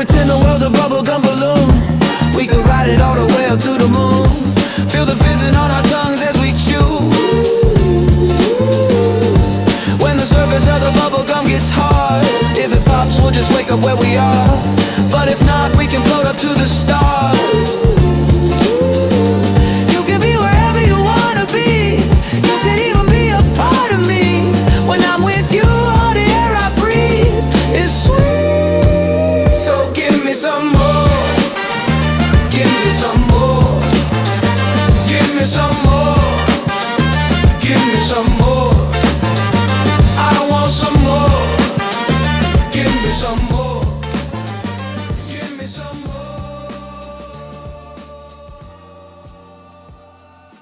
pretend the world's a bubblegum balloon. We could ride it all the way up to the moon. Feel the fizzing on our tongues as we chew. When the surface of the bubblegum gets hard, if it pops, we'll just wake up where we are. But if not, we can float up to the stars. You can be wherever you wanna be. You can even be a part of me. When I'm with you, all the air I breathe is sweet. So give me some more. Give me some more. Give me some more. Give me some more.